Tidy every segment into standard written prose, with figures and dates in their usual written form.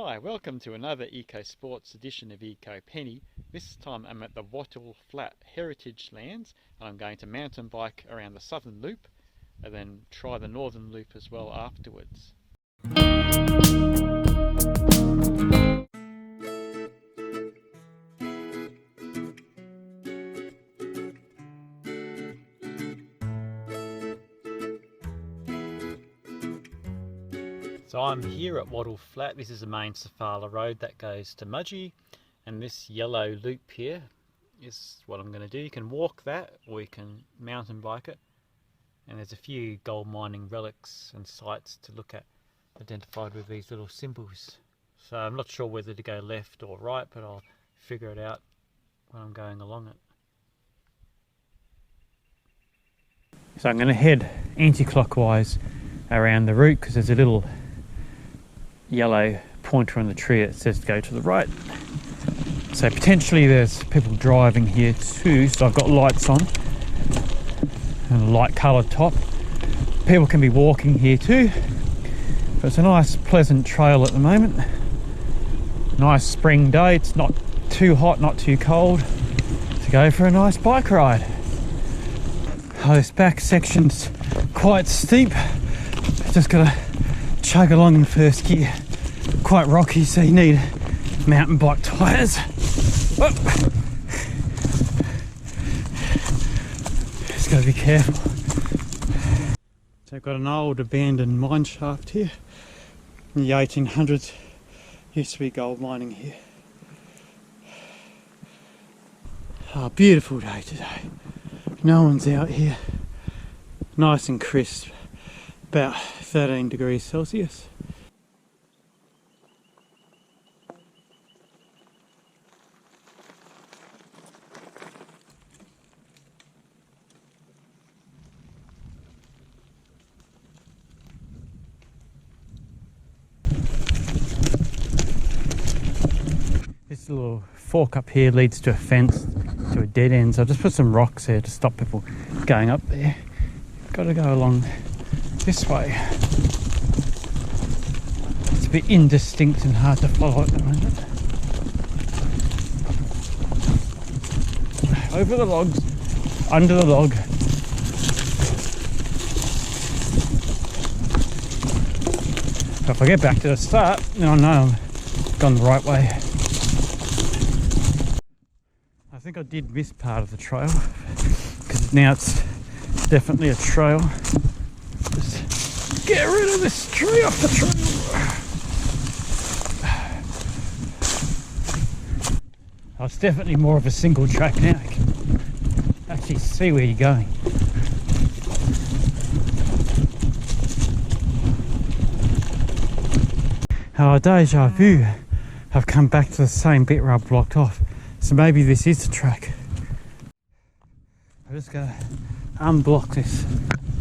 Hi, welcome to another Eco Sports edition of ecopenny. This time I'm at the Wattle Flat Heritage Lands and I'm going to mountain bike around the southern loop and then try the northern loop as well afterwards. So I'm here at Wattle Flat. This is the main Safala road that goes to Mudgee, and this yellow loop here is what I'm going to do. You can walk that or you can mountain bike it, and there's a few gold mining relics and sites to look at identified with these little symbols. So I'm not sure whether to go left or right, but I'll figure it out when I'm going along it. So I'm going to head anti-clockwise around the route because there's a little yellow pointer on the tree that says to go to the right. So potentially there's people driving here too, so I've got lights on and a light coloured top. People can be walking here too, but it's a nice pleasant trail at the moment. Nice spring day, it's not too hot, not too cold to go for a nice bike ride. Oh, this back section's quite steep, just gotta chug along in first gear. Quite rocky, so you need mountain bike tyres. Oh. Just gotta be careful. So I've got an old abandoned mine shaft here. In the 1800s, used to be gold mining here. Oh, beautiful day today. No one's out here. Nice and crisp. About 13 degrees Celsius. This little fork up here leads to a fence, to a dead end, so I'll just put some rocks here to stop people going up there. Got to go along this way. It's a bit indistinct and hard to follow at the moment. Over the logs, under the log. If I get back to the start, then I know I've gone the right way. I think I did miss part of the trail because now it's definitely a trail. Just get rid of this tree off the trail. Oh, it's definitely more of a single track now. You can actually see where you're going. Oh, deja vu. I've come back to the same bit where I blocked off. So maybe this is the track. I'm just going to unblock this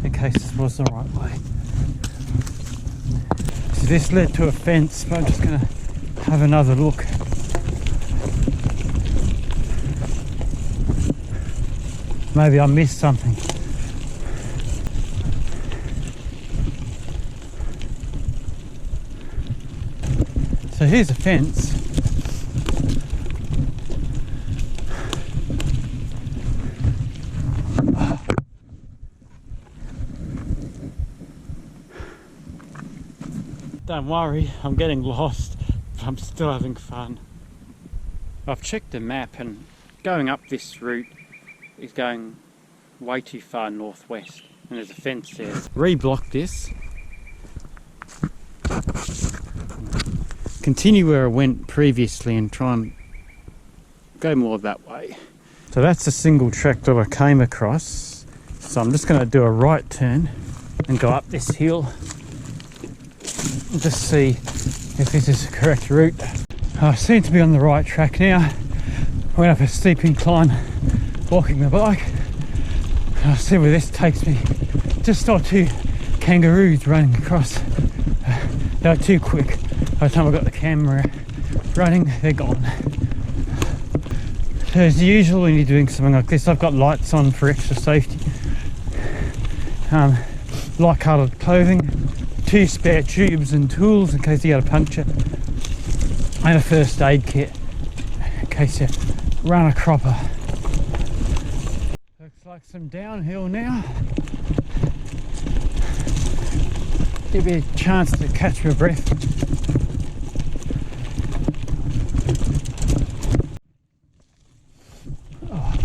in case this was the right way. So this led to a fence, but I'm just going to have another look. Maybe I missed something. So here's a fence. Don't worry, I'm getting lost, but I'm still having fun. I've checked the map and going up this route is going way too far northwest and there's a fence there. Reblock this. Continue where I went previously and try and go more that way. So that's a single track that I came across. So I'm just going to do a right turn and go up this hill. Just see if this is the correct route. I seem to be on the right track now. I went up a steep incline walking the bike. I'll see where this takes me. Just saw two kangaroos running across. They were too quick. By the time I got the camera running, they're gone. So as usual when you're doing something like this, I've got lights on for extra safety. Light coloured clothing. 2 spare tubes and tools in case you had a puncture. and a first aid kit in case you run a cropper. Looks like some downhill now. Give you a chance to catch your breath. Oh,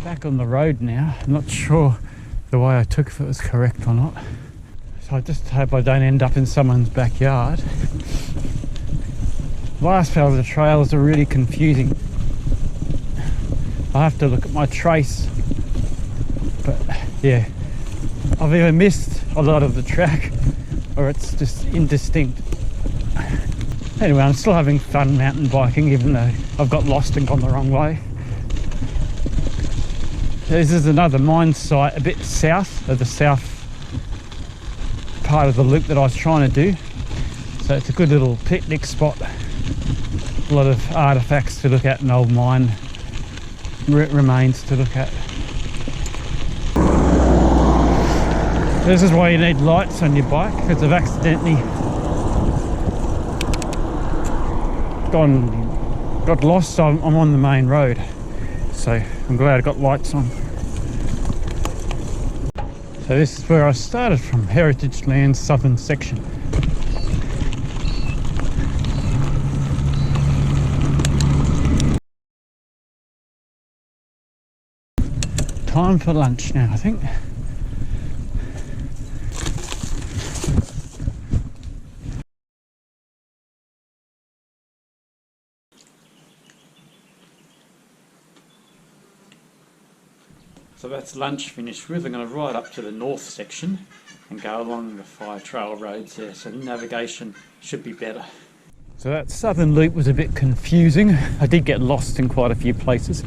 back on the road now. I'm not sure the way I took if it was correct or not. So I just hope I don't end up in someone's backyard. Last part of the trails are really confusing. I have to look at my trace. But yeah, I've either missed a lot of the track or it's just indistinct. Anyway, I'm still having fun mountain biking even though I've got lost and gone the wrong way. This is another mine site a bit south of the south part of the loop that I was trying to do. So it's a good little picnic spot. A lot of artifacts to look at and old mine remains to look at. This is why you need lights on your bike, because I've accidentally got lost. So I'm on the main road, so I'm glad I got lights on. So this is where I started from, Heritage Lands southern section. Time for lunch now, I think. So that's lunch finished with. I'm going to ride up to the north section and go along the 5 trail roads there, so the navigation should be better. So that southern loop was a bit confusing. I did get lost in quite a few places,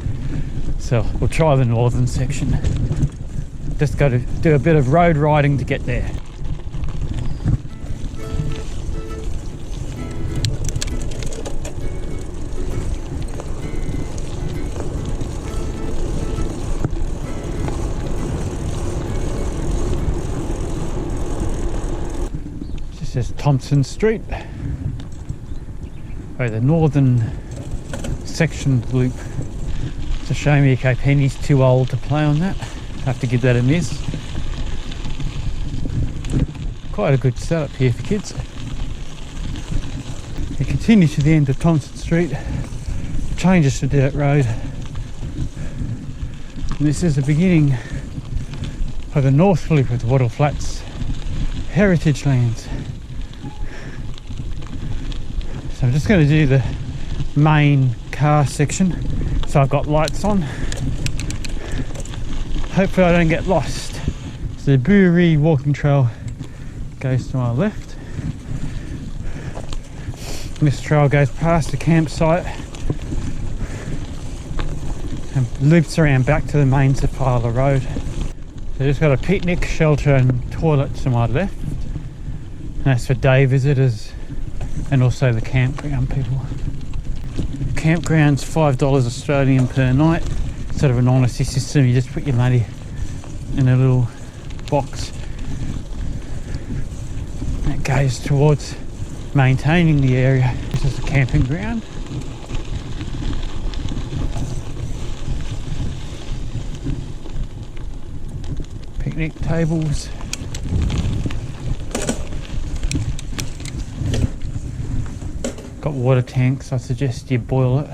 so we'll try the northern section. Just got to do a bit of road riding to get there. This is Thompson Street, where the northern section loop. It's a shame ecopenny's too old to play on that. Have to give that a miss. Quite a good setup here for kids. You continue to the end of Thompson Street, changes to dirt road. And this is the beginning of the north loop of the Wattle Flat Heritage Lands. So I'm just going to do the main car section, so I've got lights on. Hopefully I don't get lost. So the Boya walking trail goes to my left. And this trail goes past the campsite and loops around back to the main Vivitar road. So just got a picnic, shelter and toilet to my left. And that's for day visitors and also the campground people. Campground's $5 Australian per night. Sort of an honesty system, you just put your money in a little box that goes towards maintaining the area. This is the camping ground. Picnic tables. Got water tanks. I suggest you boil it.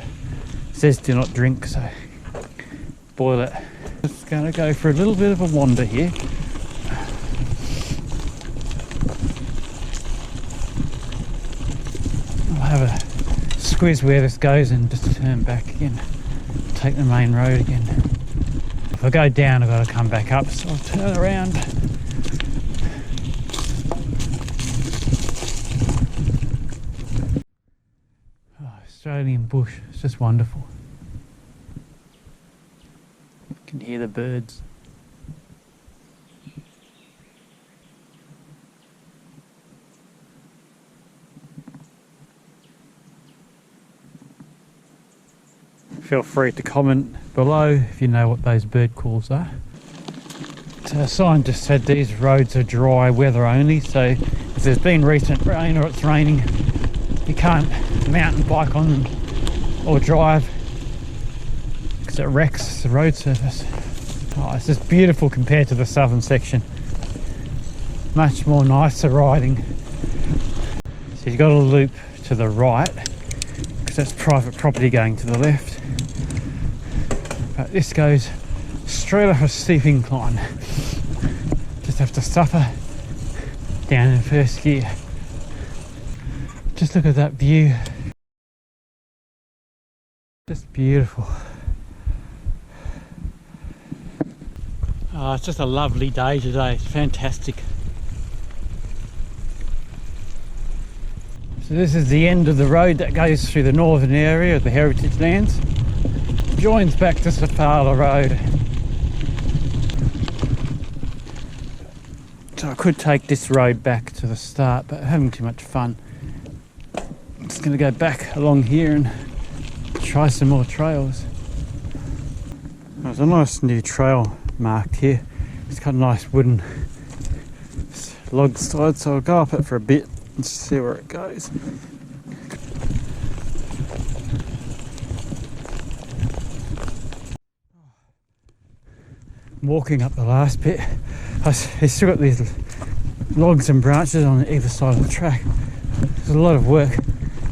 It says do not drink, so boil it. Just going to go for a little bit of a wander here. I'll have a squeeze where this goes and just turn back again. Take the main road again. If I go down, I've got to come back up, so I'll turn around. Australian bush, it's just wonderful. You can hear the birds. Feel free to comment below if you know what those bird calls are. So the sign just said these roads are dry weather only, so if there's been recent rain or it's raining, You can't mountain bike on them or drive because it wrecks the road surface. Oh, it's just beautiful compared to the southern section. Much more nicer riding. So you've got a loop to the right because that's private property going to the left. But this goes straight up a steep incline. Just have to suffer down in first gear. Just look at that view. Just beautiful. Oh, it's just a lovely day today. It's fantastic. So this is the end of the road that goes through the northern area of the Heritage Lands. Joins back to Safala Road. So I could take this road back to the start, but I'm having too much fun. I'm just going to go back along here and try some more trails. There's a nice new trail marked here. It's got a nice wooden log slide, so I'll go up it for a bit and see where it goes. Walking up the last bit, it's still got these logs and branches on either side of the track. There's a lot of work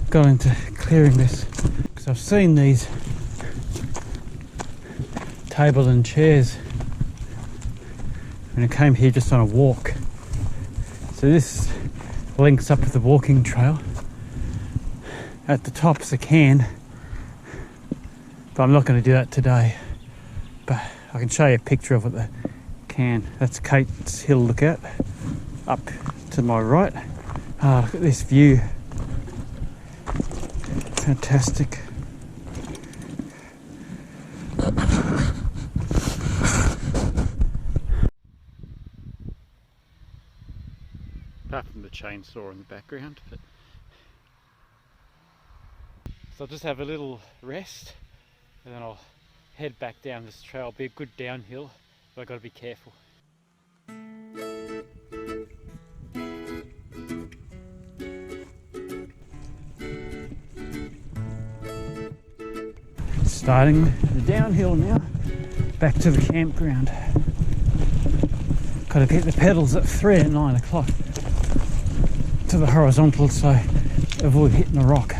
gone into clearing this, because I've seen these table and chairs when I came here just on a walk. So this links up with the walking trail. At the top is a can, but I'm not going to do that today. But I can show you a picture of what the can. That's Kate's Hill Lookout up to my right. Look at this view. Fantastic. Apart from the chainsaw in the background. So I'll just have a little rest and then I'll head back down this trail. It'll be a good downhill, but I've got to be careful. Starting the downhill now, back to the campground. Got to get the pedals at 3 and 9 o'clock to the horizontal, so avoid hitting the rock.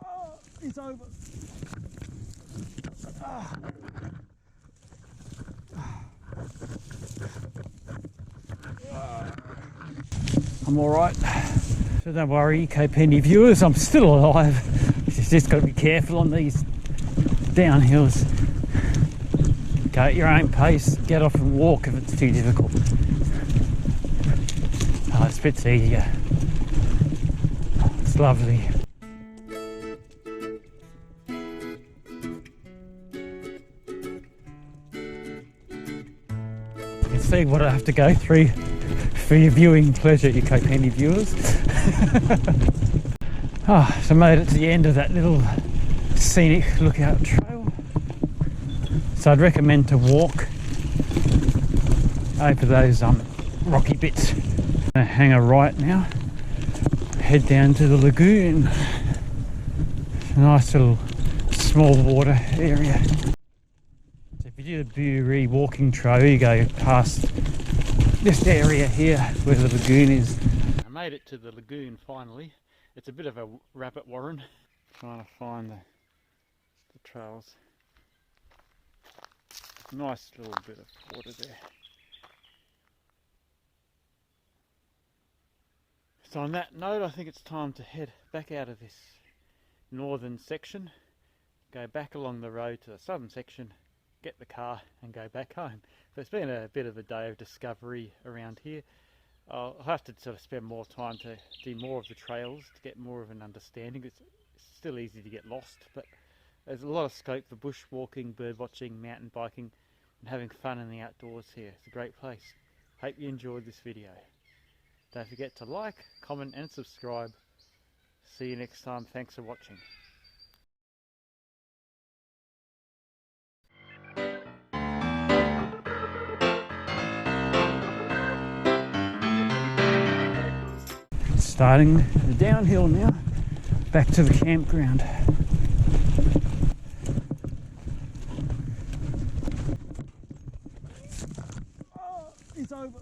Oh, it's over. Oh. I'm all right. So don't worry, ecopenny viewers, I'm still alive. You've just got to be careful on these downhills. Go at your own pace, get off and walk if it's too difficult. Oh, it's a bit easier. It's lovely. You can see what I have to go through for your viewing pleasure, ecopenny viewers. So I made it to the end of that little scenic lookout trail. So I'd recommend to walk over those rocky bits. I'm gonna hang a right now, head down to the lagoon. A nice little small water area. So if you do the Bury walking trail, you go past this area here where the lagoon is. I made it to the lagoon finally. It's a bit of a rabbit warren. Trying to find the trails. Nice little bit of water there. So on that note, I think it's time to head back out of this northern section, go back along the road to the southern section, get the car and go back home. So it's been a bit of a day of discovery around here. I'll have to sort of spend more time to do more of the trails to get more of an understanding. It's still easy to get lost, but there's a lot of scope for bushwalking, bird watching, mountain biking and having fun in the outdoors here. It's a great place. Hope you enjoyed this video. Don't forget to like, comment and subscribe. See you next time. Thanks for watching. Starting the downhill now, back to the campground. Oh, it's over.